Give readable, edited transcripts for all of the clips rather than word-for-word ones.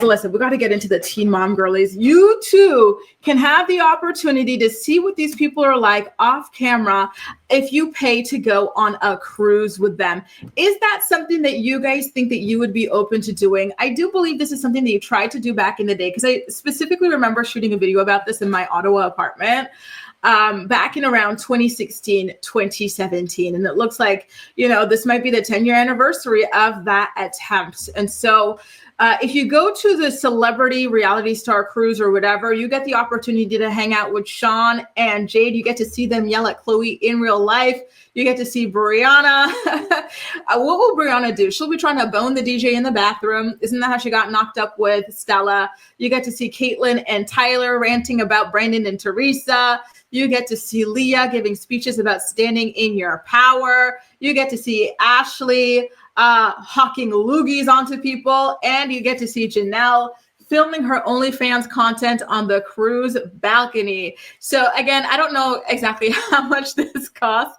Listen, we got to get into the teen mom girlies. You too can have the opportunity to see what these people are like off camera if you pay to go on a cruise with them. Is that something that you guys think that you would be open to doing? I do believe this is something that you tried to do back in the day, because I specifically remember shooting a video about this in my Ottawa apartment back in around 2016, 2017. And it looks like, this might be the 10-year anniversary of that attempt. And so if you go to the celebrity reality star cruise or whatever, you get the opportunity to hang out with Sean and Jade. You get to see them yell at Chloe in real life. You get to see Brianna. What will Brianna do? She'll be trying to bone the DJ in the bathroom. Isn't that how she got knocked up with Stella? You get to see Caitlyn and Tyler ranting about Brandon and Teresa. You get to see Leah giving speeches about standing in your power. You get to see Ashley hawking loogies onto people. And you get to see Janelle filming her OnlyFans content on the cruise balcony. So again, I don't know exactly how much this costs.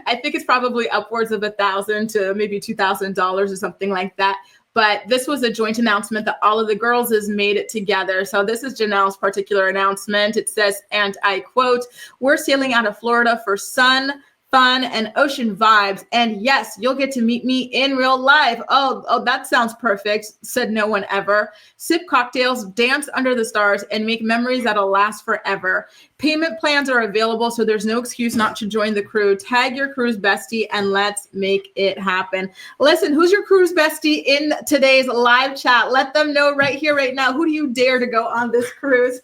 I think it's probably upwards of $1,000 to maybe $2,000 or something like that. But this was a joint announcement that all of the girls has made it together. So this is Janelle's particular announcement. It says, and I quote, "We're sailing out of Florida for sun, fun, and ocean vibes. And yes, you'll get to meet me in real life." Oh, that sounds perfect, said no one ever. "Sip cocktails, dance under the stars, and make memories that'll last forever. Payment plans are available, so there's no excuse not to join the crew. Tag your cruise bestie and let's make it happen." Listen, who's your cruise bestie in today's live chat? Let them know right here, right now. Who do you dare to go on this cruise?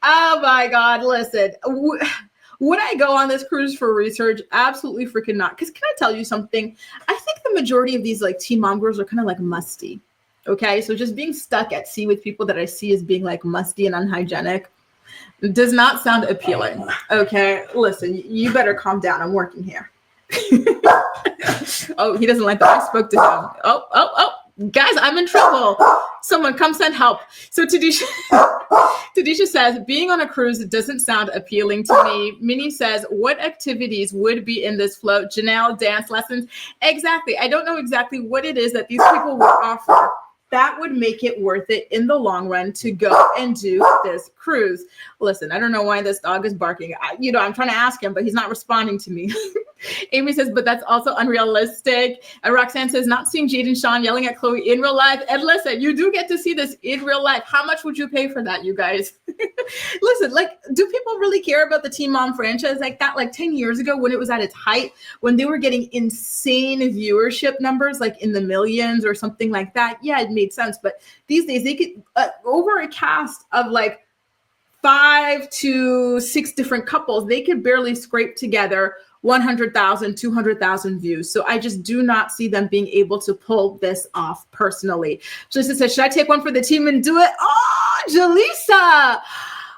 Oh my God, listen. Would I go on this cruise for research? Absolutely freaking not. Because can I tell you something? I think the majority of these like teen mom girls are kind of like musty. Okay, so just being stuck at sea with people that I see as being like musty and unhygienic does not sound appealing. Okay, listen, you better calm down. I'm working here. Oh, he doesn't like that I spoke to him. Oh. Guys, I'm in trouble. Someone come send help. So Tadisha says, being on a cruise doesn't sound appealing to me. Minnie says, what activities would be in this float? Janelle, dance lessons. Exactly. I don't know exactly what it is that these people would offer that would make it worth it in the long run to go and do this cruise. Listen, I don't know why this dog is barking. I'm trying to ask him, but he's not responding to me. Amy says, but that's also unrealistic. And Roxanne says, not seeing Jade and Sean yelling at Chloe in real life. And listen, you do get to see this in real life. How much would you pay for that, you guys? Listen, do people really care about the Teen Mom franchise like that? Like 10 years ago when it was at its height, when they were getting insane viewership numbers, like in the millions or something like that. Yeah, it made sense. But these days they get over a cast of like 5 to 6 different couples. They could barely scrape together 100,000, 200,000 views. So I just do not see them being able to pull this off personally. Jalisa says, should I take one for the team and do it? Oh, Jalisa,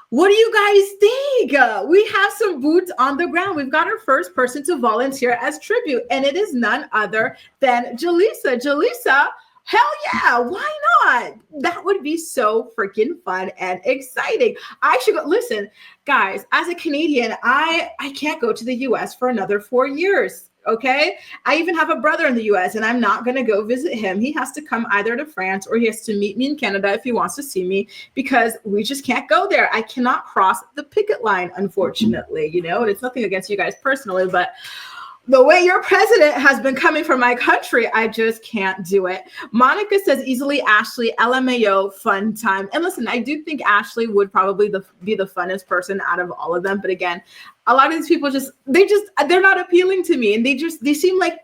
what do you guys think? We have some boots on the ground. We've got our first person to volunteer as tribute, and it is none other than Jalisa. Jalisa, hell yeah, why not? That would be so freaking fun and exciting. I should go. Listen, guys, as a Canadian, I can't go to the US for another 4 years. Okay. I even have a brother in the US and I'm not going to go visit him. He has to come either to France or he has to meet me in Canada if he wants to see me, because we just can't go there. I cannot cross the picket line, unfortunately, and it's nothing against you guys personally, but the way your president has been coming for my country, I just can't do it. Monica says easily Ashley, LMAO, fun time. And listen, I do think Ashley would probably be the funnest person out of all of them. But again, a lot of these people they're not appealing to me. And they seem like,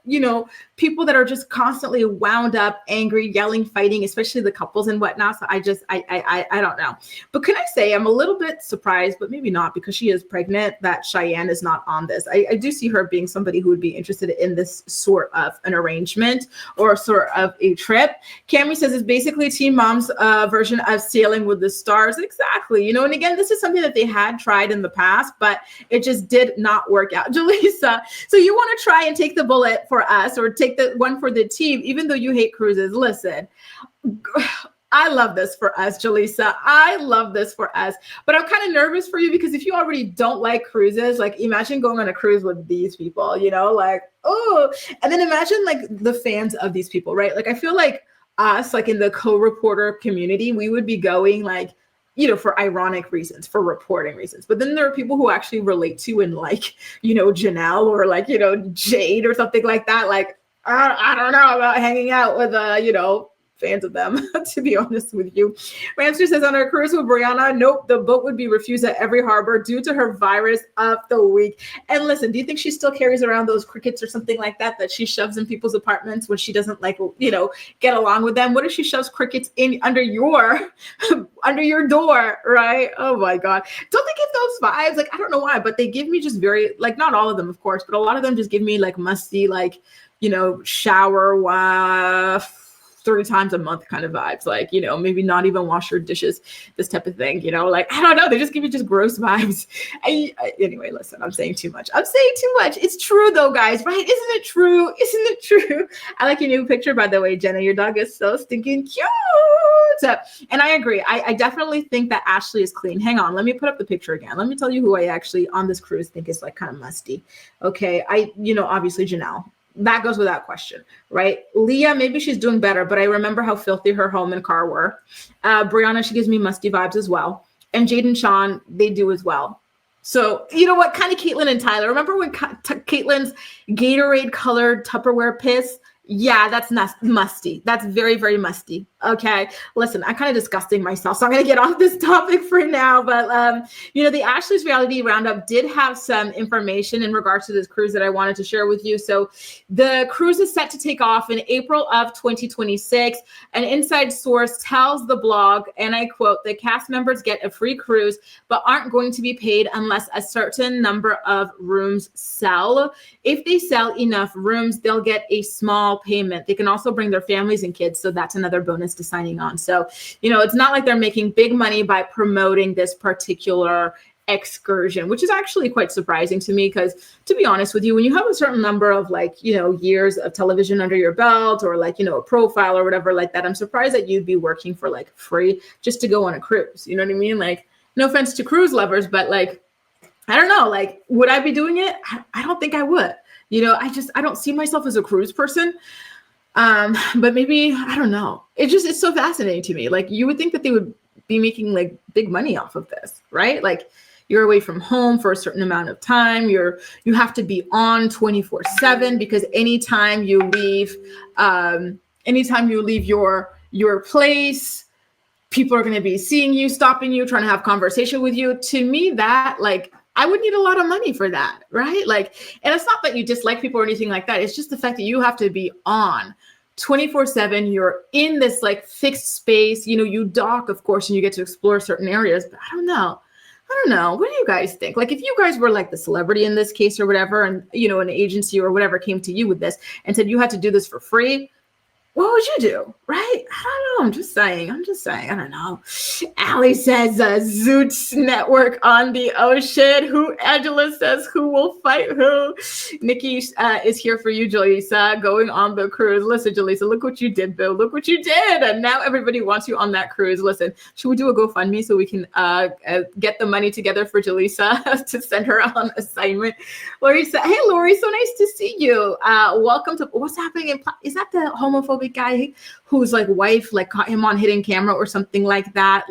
people that are just constantly wound up, angry, yelling, fighting, especially the couples and whatnot. So I don't know. But can I say I'm a little bit surprised, but maybe not, because she is pregnant, that Cheyenne is not on this. I do see her being somebody who would be interested in this sort of an arrangement or sort of a trip. Camry says it's basically Teen Mom's version of Sailing with the Stars. Exactly. And again, this is something that they had tried in the past, but it just did not work out. Jalisa, so you want to try and take the bullet for us, or take the one for the team, even though you hate cruises. Listen, I love this for us, Jalisa. I love this for us. But I'm kind of nervous for you, because if you already don't like cruises, like imagine going on a cruise with these people, and then imagine like the fans of these people, right? Like I feel like us, like in the co-reporter community, we would be going like, for ironic reasons, for reporting reasons. But then there are people who actually relate to and like, Janelle or like, Jade or something like that. Like, I don't know about hanging out with, fans of them, to be honest with you. Ramster says on her cruise with Brianna, nope, the boat would be refused at every harbor due to her virus of the week. And listen, do you think she still carries around those crickets or something like that she shoves in people's apartments when she doesn't like, get along with them? What if she shoves crickets in under your door, right? Oh my God. Don't they give those vibes? Like, I don't know why, but they give me just very, like, not all of them, of course, but a lot of them just give me like musty, like, shower 3 times a month kind of vibes, like, maybe not even wash your dishes, this type of thing, like, I don't know, they just give me just gross vibes. Anyway, listen, I'm saying too much. It's true though, guys, right? Isn't it true? I like your new picture, by the way, Jenna. Your dog is so stinking cute. And I agree. I definitely think that Ashley is clean. Hang on, let me put up the picture again. Let me tell you who I actually on this cruise think is like kind of musty. Okay, obviously Janelle. That goes without question, right? Leah, maybe she's doing better, but I remember how filthy her home and car were. Brianna, she gives me musty vibes as well. And Jade and Sean, they do as well. So, you know what? Kind of Caitlin and Tyler. Remember when Caitlin's Gatorade colored Tupperware piss? Yeah, that's musty. That's very, very musty. Okay. Listen, I'm kind of disgusting myself, so I'm going to get off this topic for now. But, the Ashley's Reality Roundup did have some information in regards to this cruise that I wanted to share with you. So the cruise is set to take off in April of 2026. An inside source tells the blog, and I quote, the cast members get a free cruise, but aren't going to be paid unless a certain number of rooms sell. If they sell enough rooms, they'll get a small payment. They can also bring their families and kids, so that's another bonus to signing on. So, it's not like they're making big money by promoting this particular excursion, which is actually quite surprising to me, because to be honest with you, when you have a certain number of years of television under your belt, or a profile or whatever like that, I'm surprised that you'd be working for free just to go on a cruise. You know what I mean? Like, no offense to cruise lovers, but I don't know, would I be doing it? I don't think I would. I don't see myself as a cruise person. But maybe, I don't know. It's so fascinating to me. You would think that they would be making big money off of this, right? You're away from home for a certain amount of time. You have to be on 24/7, because anytime you leave your place, people are going to be seeing you, stopping you, trying to have conversation with you. To me, that I would need a lot of money for that, right? And it's not that you dislike people or anything like that. It's just the fact that you have to be on 24/7. You're in this fixed space. You dock, of course, and you get to explore certain areas. But I don't know. What do you guys think? If you guys were the celebrity in this case or whatever, and an agency or whatever came to you with this and said you had to do this for free, what would you do? Right? I don't know. I'm just saying. I don't know. Allie says Zoots Network on the ocean. Angela says, who will fight who? Nikki is here for you, Jaleesa, going on the cruise. Listen, Jaleesa, look what you did, Bill. Look what you did. And now everybody wants you on that cruise. Listen, should we do a GoFundMe so we can get the money together for Jaleesa to send her on assignment? Lori said, hey, Lori, so nice to see you. Welcome to what's happening. Is that the homophobic guy whose wife caught him on hidden camera or something like that,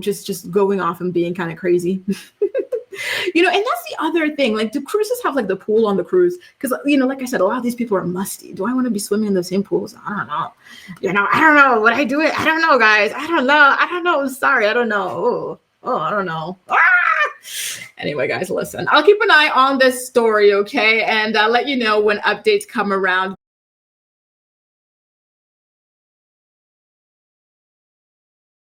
just going off and being kind of crazy? And that's the other thing, do cruises have the pool on the cruise? Because like I said, a lot of these people are musty. Do I want to be swimming in the same pools? I don't know. I don't know. Would I do it? I don't know, guys. I don't know. I'm sorry, I don't know. I don't know. Anyway, guys, listen, I'll keep an eye on this story, okay? And I'll let you know when updates come around.